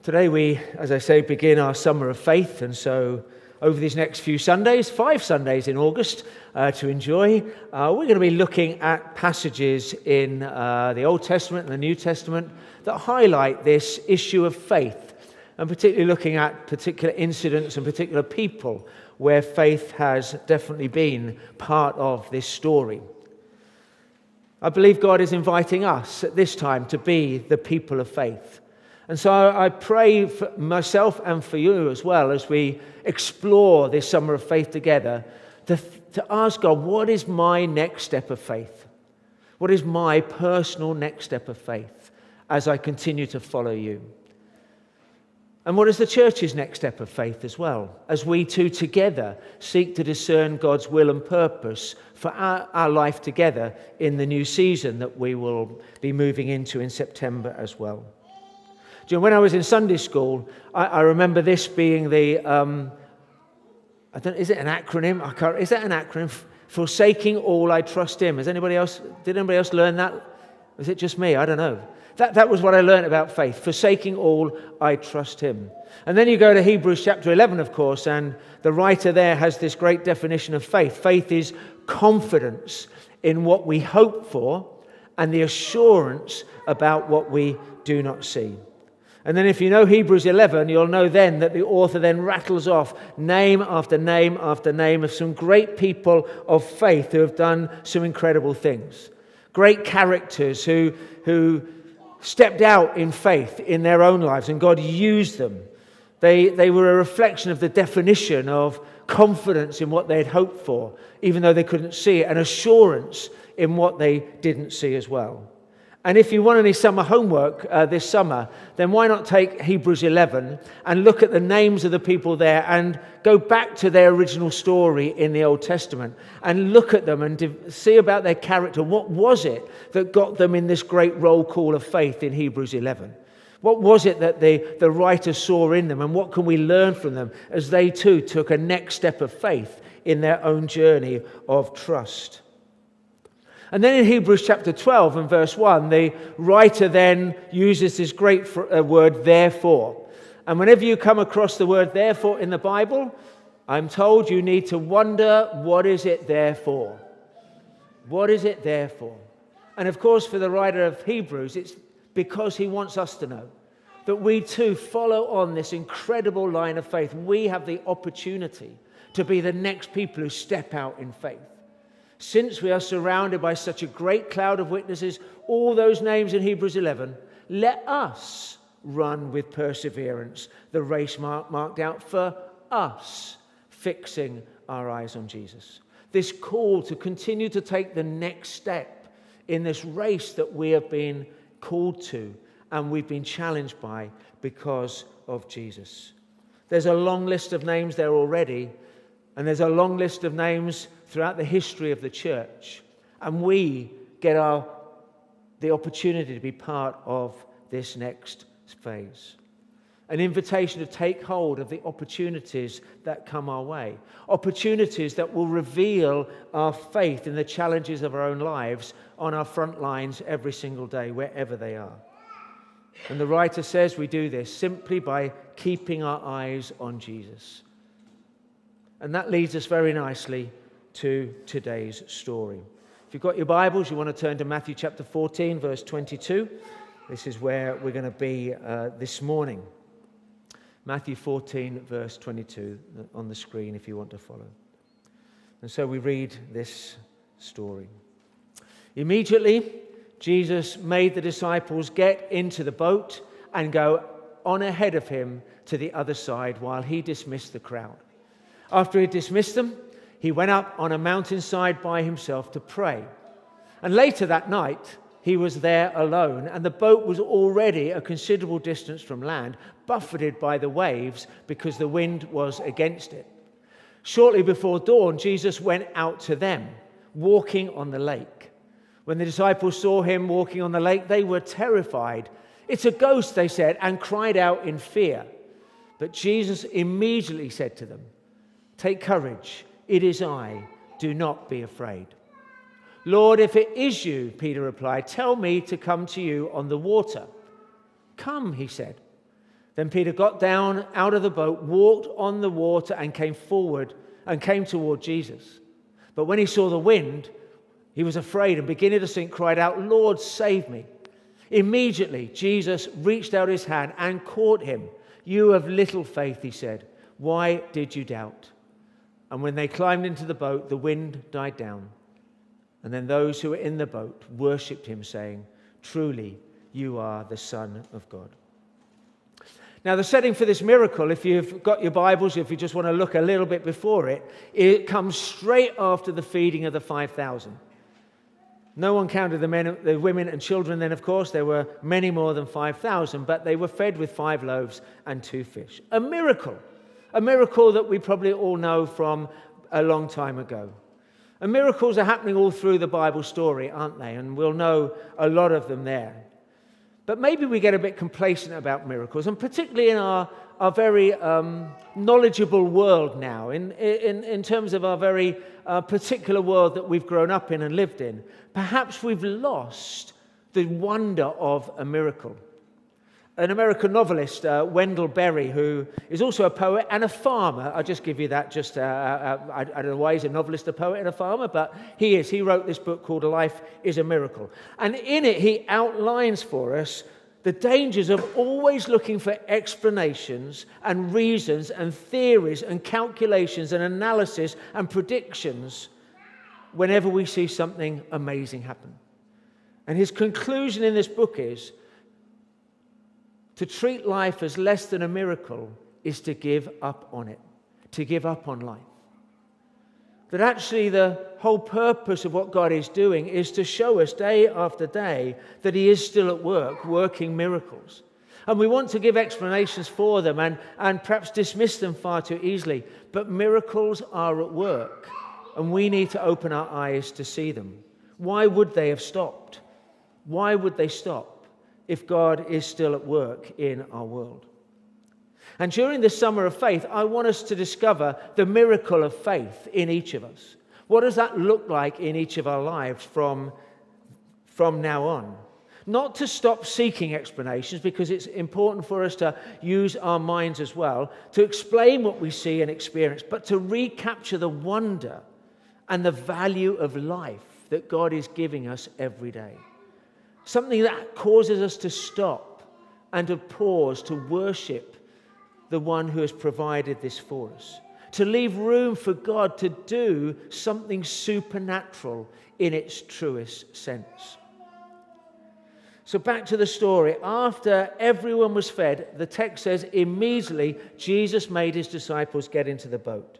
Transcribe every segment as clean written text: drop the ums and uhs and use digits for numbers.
Today we, as I say, begin our summer of faith, and so over these next few Sundays, 5 Sundays in August to enjoy, we're going to be looking at passages in the Old Testament and the New Testament that highlight this issue of faith, and particularly looking at particular incidents and particular people where faith has definitely been part of this story. I believe God is inviting us at this time to be the people of faith. And so I pray for myself and for you as well as we explore this summer of faith together to ask God, what is my next step of faith? What is my personal next step of faith as I continue to follow you? And what is the church's next step of faith as well, as we two together seek to discern God's will and purpose for our life together in the new season that we will be moving into in September as well. Do you know, when I was in Sunday school, I remember this being the, is it an acronym? Is that an acronym? Forsaking all, I trust Him. Did anybody else learn that? Was it just me? I don't know. That was what I learned about faith. Forsaking all, I trust Him. And then you go to Hebrews chapter 11, of course, and the writer there has this great definition of faith. Faith is confidence in what we hope for and the assurance about what we do not see. And then if you know Hebrews 11, you'll know then that the author then rattles off name after name after name of some great people of faith who have done some incredible things. Great characters who stepped out in faith in their own lives, and God used them. They were a reflection of the definition of confidence in what they'd hoped for, even though they couldn't see it, and assurance in what they didn't see as well. And if you want any summer homework this summer, then why not take Hebrews 11 and look at the names of the people there and go back to their original story in the Old Testament and look at them and see about their character. What was it that got them in this great roll call of faith in Hebrews 11? What was it that the writer saw in them, and what can we learn from them as they too took a next step of faith in their own journey of trust? And then in Hebrews chapter 12 and verse 1, the writer then uses this great word, therefore. And whenever you come across the word therefore in the Bible, I'm told you need to wonder, what is it there for? What is it there for? And of course, for the writer of Hebrews, it's because he wants us to know that we too follow on this incredible line of faith. We have the opportunity to be the next people who step out in faith. Since we are surrounded by such a great cloud of witnesses, all those names in Hebrews 11, let us run with perseverance the race marked out for us, fixing our eyes on Jesus. This call to continue to take the next step in this race that we have been called to and we've been challenged by because of Jesus. There's a long list of names there already, and there's a long list of names throughout the history of the church, and we get the opportunity to be part of this next phase. An invitation to take hold of the opportunities that come our way, opportunities that will reveal our faith in the challenges of our own lives on our front lines every single day, wherever they are. And the writer says we do this simply by keeping our eyes on Jesus. And that leads us very nicely to today's story. If you've got your Bibles, you want to turn to Matthew chapter 14, verse 22. This is where we're going to be this morning. Matthew 14, verse 22, on the screen if you want to follow. And so we read this story. Immediately, Jesus made the disciples get into the boat and go on ahead of him to the other side while he dismissed the crowd. After he dismissed them, he went up on a mountainside by himself to pray. And later that night, he was there alone, and the boat was already a considerable distance from land, buffeted by the waves because the wind was against it. Shortly before dawn, Jesus went out to them, walking on the lake. When the disciples saw him walking on the lake, they were terrified. "It's a ghost," they said, and cried out in fear. But Jesus immediately said to them, "Take courage. It is I. Do not be afraid." "Lord, if it is you," Peter replied, "tell me to come to you on the water." "Come," he said. Then Peter got down out of the boat, walked on the water, and came toward Jesus. But when he saw the wind, he was afraid and beginning to sink, cried out, "Lord, save me." Immediately, Jesus reached out his hand and caught him. "You of little faith," he said, "why did you doubt?" And when they climbed into the boat, the wind died down. And then those who were in the boat worshipped him, saying, "Truly, you are the Son of God." Now, the setting for this miracle, if you've got your Bibles, if you just want to look a little bit before it, it comes straight after the feeding of the 5,000. No one counted the men, the women and children then, of course. There were many more than 5,000, but they were fed with 5 loaves and 2 fish. A miracle that we probably all know from a long time ago. And miracles are happening all through the Bible story, aren't they? And we'll know a lot of them there. But maybe we get a bit complacent about miracles, and particularly in our very knowledgeable world now, in terms of our very particular world that we've grown up in and lived in. Perhaps we've lost the wonder of a miracle. An American novelist, Wendell Berry, who is also a poet and a farmer. I'll just give you that. I don't know why he's a novelist, a poet, and a farmer, but he is. He wrote this book called "Life is a Miracle." And in it, he outlines for us the dangers of always looking for explanations and reasons and theories and calculations and analysis and predictions whenever we see something amazing happen. And his conclusion in this book is, to treat life as less than a miracle is to give up on it, to give up on life. That actually the whole purpose of what God is doing is to show us day after day that he is still at work, working miracles. And we want to give explanations for them and perhaps dismiss them far too easily. But miracles are at work, and we need to open our eyes to see them. Why would they have stopped? Why would they stop if God is still at work in our world? And during this summer of faith, I want us to discover the miracle of faith in each of us. What does that look like in each of our lives from now on? Not to stop seeking explanations, because it's important for us to use our minds as well to explain what we see and experience, but to recapture the wonder and the value of life that God is giving us every day. Something that causes us to stop and to pause, to worship the one who has provided this for us. To leave room for God to do something supernatural in its truest sense. So back to the story. After everyone was fed, the text says, immediately Jesus made his disciples get into the boat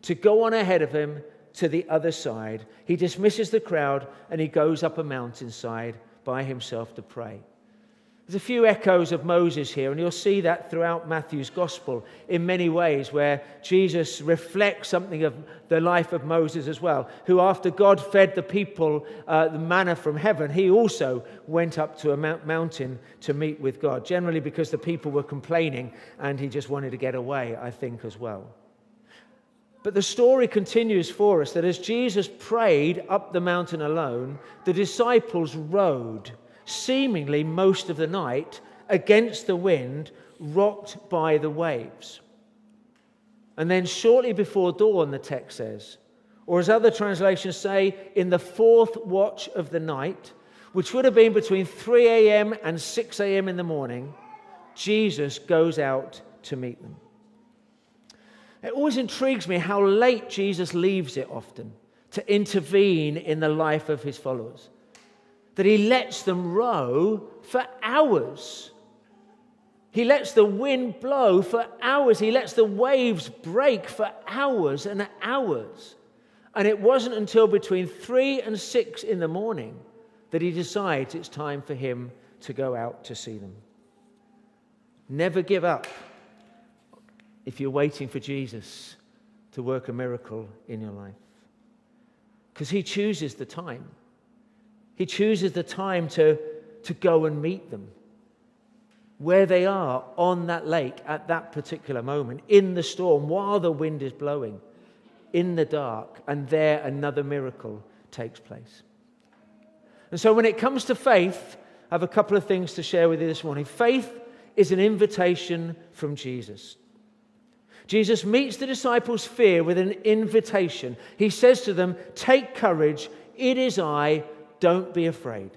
to go on ahead of him to the other side. He dismisses the crowd and he goes up a mountainside by himself to pray. There's a few echoes of Moses here, and you'll see that throughout Matthew's gospel in many ways, where Jesus reflects something of the life of Moses as well, who after God fed the people the manna from heaven, he also went up to a mountain to meet with God, generally because the people were complaining and he just wanted to get away, I think, as well. But the story continues for us that as Jesus prayed up the mountain alone, the disciples rowed, seemingly most of the night, against the wind, rocked by the waves. And then shortly before dawn, the text says, or as other translations say, in the 4th watch of the night, which would have been between 3 a.m. and 6 a.m. in the morning, Jesus goes out to meet them. It always intrigues me how late Jesus leaves it often to intervene in the life of his followers. That he lets them row for hours. He lets the wind blow for hours. He lets the waves break for hours and hours. And it wasn't until between 3 and 6 in the morning that he decides it's time for him to go out to see them. Never give up if you're waiting for Jesus to work a miracle in your life. Because he chooses the time. He chooses the time to go and meet them where they are on that lake at that particular moment, in the storm, while the wind is blowing, in the dark, and there another miracle takes place. And so when it comes to faith, I have a couple of things to share with you this morning. Faith is an invitation from Jesus. Jesus meets the disciples' fear with an invitation. He says to them, "Take courage, it is I, don't be afraid."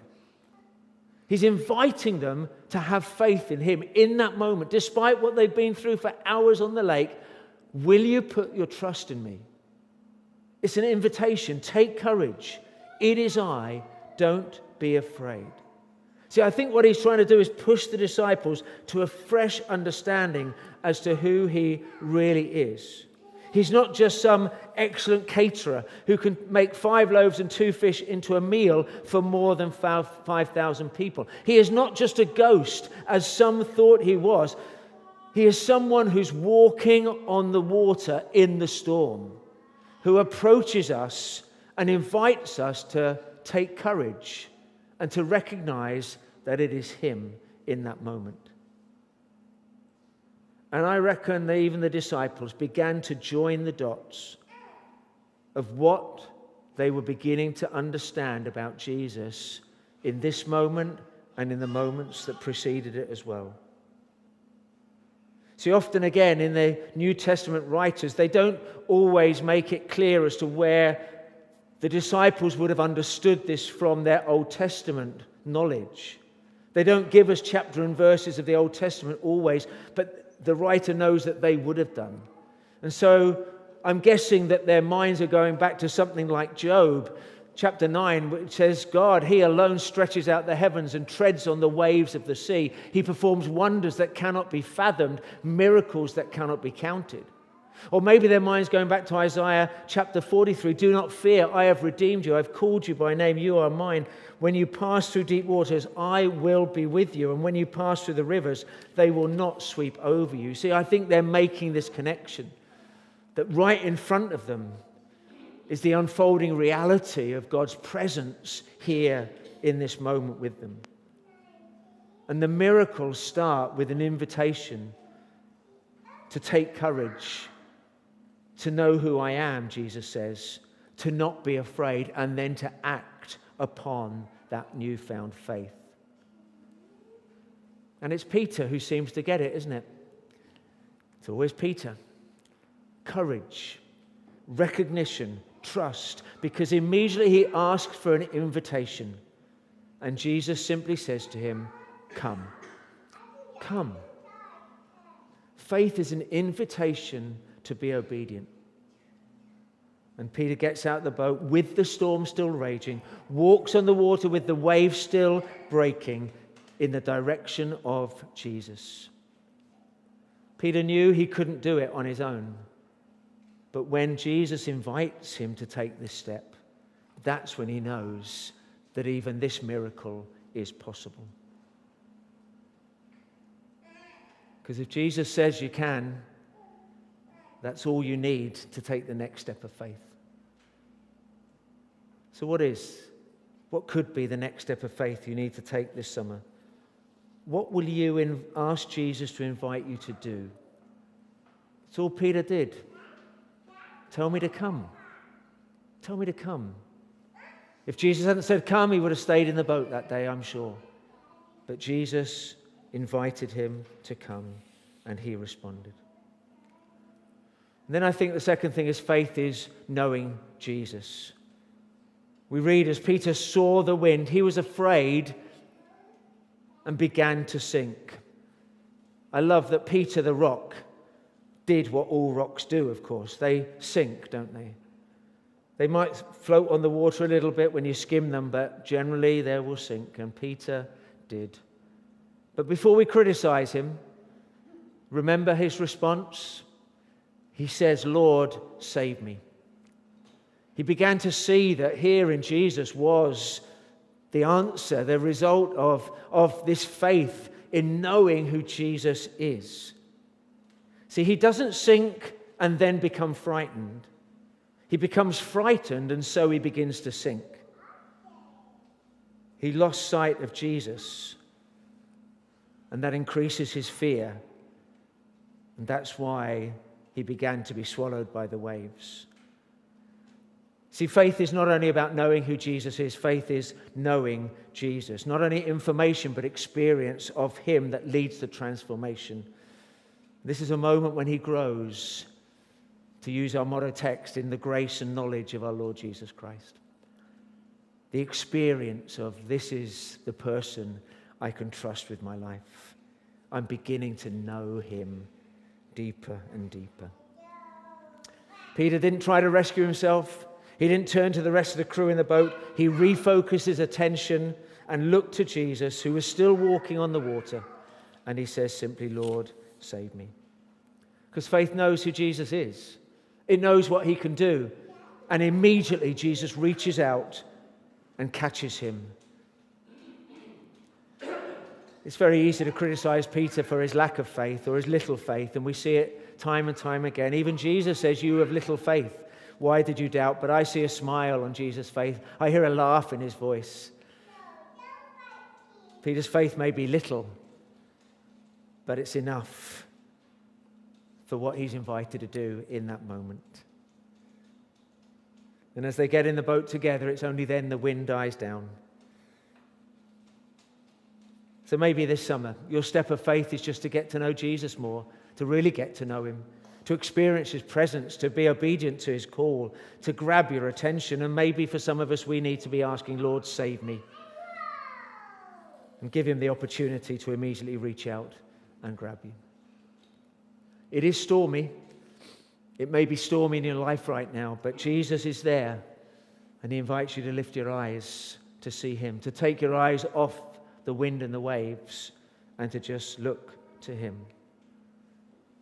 He's inviting them to have faith in him in that moment. Despite what they've been through for hours on the lake, will you put your trust in me? It's an invitation. Take courage. It is I. Don't be afraid. See, I think what he's trying to do is push the disciples to a fresh understanding as to who he really is. He's not just some excellent caterer who can make 5 loaves and 2 fish into a meal for more than 5,000 people. He is not just a ghost, as some thought he was. He is someone who's walking on the water in the storm, who approaches us and invites us to take courage and to recognize that it is him in that moment. And I reckon that even the disciples began to join the dots of what they were beginning to understand about Jesus in this moment and in the moments that preceded it as well. See, often again in the New Testament writers, they don't always make it clear as to where the disciples would have understood this from their Old Testament knowledge. They don't give us chapter and verses of the Old Testament always, but the writer knows that they would have done. And so I'm guessing that their minds are going back to something like Job, chapter 9, which says, God, he alone stretches out the heavens and treads on the waves of the sea. He performs wonders that cannot be fathomed, miracles that cannot be counted. Or maybe their mind's going back to Isaiah chapter 43. Do not fear, I have redeemed you. I've called you by name, you are mine. When you pass through deep waters, I will be with you. And when you pass through the rivers, they will not sweep over you. See, I think they're making this connection that right in front of them is the unfolding reality of God's presence here in this moment with them. And the miracles start with an invitation to take courage, to know who I am, Jesus says, to not be afraid, and then to act upon that newfound faith. And it's Peter who seems to get it, isn't it? It's always Peter. Courage, recognition, trust, because immediately he asks for an invitation. And Jesus simply says to him, come. Come. Faith is an invitation to be obedient. And Peter gets out the boat with the storm still raging, walks on the water with the waves still breaking in the direction of Jesus. Peter knew he couldn't do it on his own. But when Jesus invites him to take this step, that's when he knows that even this miracle is possible. Because if Jesus says you can, that's all you need to take the next step of faith. So what could be the next step of faith you need to take this summer? What will you ask Jesus to invite you to do? It's all Peter did. Tell me to come. Tell me to come. If Jesus hadn't said come, he would have stayed in the boat that day, I'm sure. But Jesus invited him to come, and he responded. And then I think the second thing is faith is knowing Jesus. We read as Peter saw the wind, he was afraid and began to sink. I love that Peter the rock did what all rocks do, of course. They sink, don't they? They might float on the water a little bit when you skim them, but generally they will sink, and Peter did. But before we criticize him, remember his response? He says, Lord, save me. He began to see that here in Jesus was the answer, the result of this faith in knowing who Jesus is. See, he doesn't sink and then become frightened. He becomes frightened, and so he begins to sink. He lost sight of Jesus, and that increases his fear. And that's why he began to be swallowed by the waves. See, faith is not only about knowing who Jesus is, faith is knowing Jesus. Not only information, but experience of him that leads to transformation. This is a moment when he grows, to use our motto text, in the grace and knowledge of our Lord Jesus Christ. The experience of this is the person I can trust with my life. I'm beginning to know him deeper and deeper. Peter didn't try to rescue himself. He didn't turn to the rest of the crew in the boat. He refocused his attention and looked to Jesus, who was still walking on the water. And he says simply, Lord, save me. Because faith knows who Jesus is. It knows what he can do. And immediately Jesus reaches out and catches him. It's very easy to criticize Peter for his lack of faith or his little faith, and we see it time and time again. Even Jesus says, you have little faith. Why did you doubt? But I see a smile on Jesus' face. I hear a laugh in his voice. Peter's faith may be little, but it's enough for what he's invited to do in that moment. And as they get in the boat together, it's only then the wind dies down. So maybe this summer, your step of faith is just to get to know Jesus more, to really get to know him, to experience his presence, to be obedient to his call, to grab your attention. And maybe for some of us, we need to be asking, Lord, save me. And give him the opportunity to immediately reach out and grab you. It is stormy. It may be stormy in your life right now, but Jesus is there. And he invites you to lift your eyes to see him, to take your eyes off the wind and the waves, and to just look to him.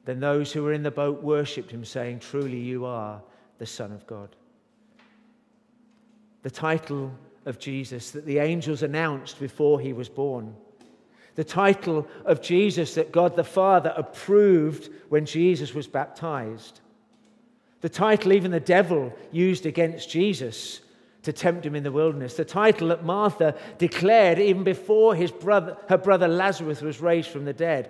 Then those who were in the boat worshipped him, saying, truly you are the Son of God. The title of Jesus that the angels announced before he was born. The title of Jesus that God the Father approved when Jesus was baptized. The title even the devil used against Jesus to tempt him in the wilderness. The title that Martha declared even before her brother Lazarus was raised from the dead.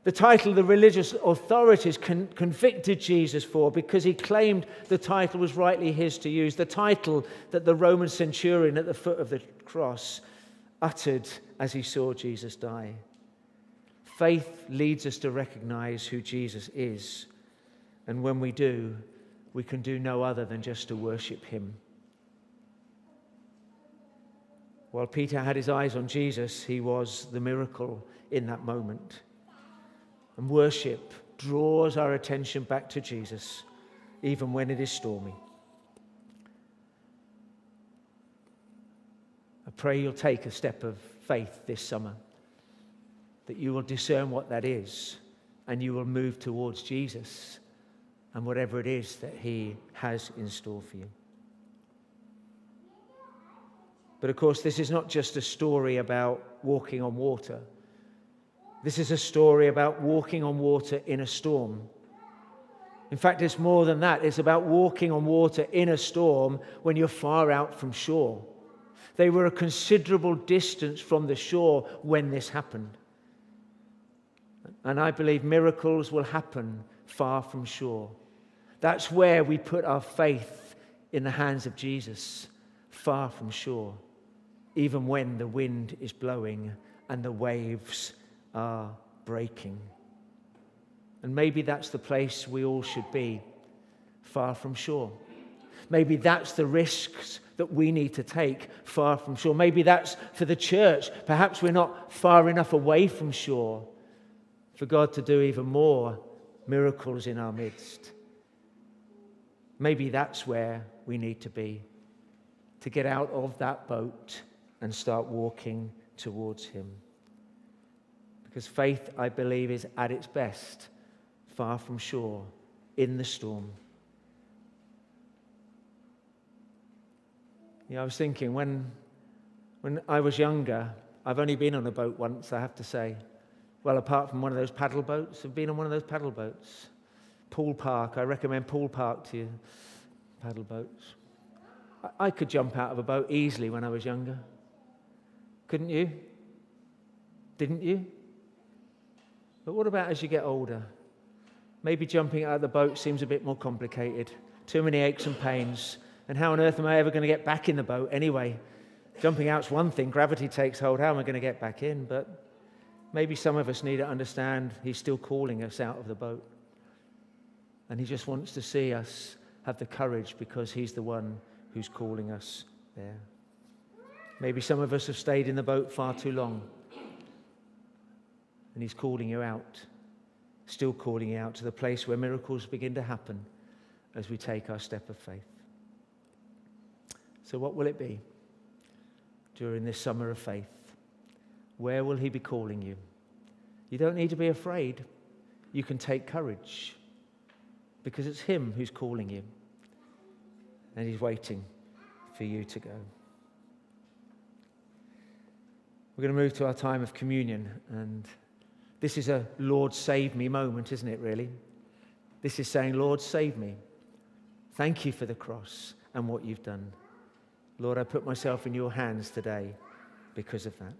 The title the religious authorities convicted Jesus for because he claimed the title was rightly his to use. The title that the Roman centurion at the foot of the cross uttered as he saw Jesus die. Faith leads us to recognize who Jesus is. And when we do, we can do no other than just to worship him. While Peter had his eyes on Jesus, he was the miracle in that moment. And worship draws our attention back to Jesus, even when it is stormy. I pray you'll take a step of faith this summer, that you will discern what that is, and you will move towards Jesus and whatever it is that he has in store for you. But of course, this is not just a story about walking on water. This is a story about walking on water in a storm. In fact, it's more than that. It's about walking on water in a storm when you're far out from shore. They were a considerable distance from the shore when this happened. And I believe miracles will happen far from shore. That's where we put our faith in the hands of Jesus, far from shore, even when the wind is blowing and the waves are breaking. And maybe that's the place we all should be, far from shore. Maybe that's the risks that we need to take, far from shore. Maybe that's for the church. Perhaps we're not far enough away from shore for God to do even more miracles in our midst. Maybe that's where we need to be, to get out of that boat and start walking towards him. Because faith, I believe, is at its best, far from shore, in the storm. I was thinking, when I was younger, I've only been on a boat once, I have to say. Well, apart from one of those paddle boats, I've been on one of those paddle boats. Poole Park, I recommend Poole Park to you, paddle boats. I could jump out of a boat easily when I was younger. Couldn't you? Didn't you? But what about as you get older? Maybe jumping out of the boat seems a bit more complicated. Too many aches and pains. And how on earth am I ever going to get back in the boat anyway? Jumping out's one thing, gravity takes hold. How am I going to get back in? But maybe some of us need to understand he's still calling us out of the boat. And he just wants to see us have the courage because he's the one who's calling us there. Maybe some of us have stayed in the boat far too long. And he's calling you out, still calling you out to the place where miracles begin to happen as we take our step of faith. So what will it be during this summer of faith? Where will he be calling you? You don't need to be afraid. You can take courage because it's him who's calling you. And he's waiting for you to go. We're going to move to our time of communion. And this is a Lord save me moment, isn't it, really? This is saying, Lord, save me. Thank you for the cross and what you've done. Lord, I put myself in your hands today because of that.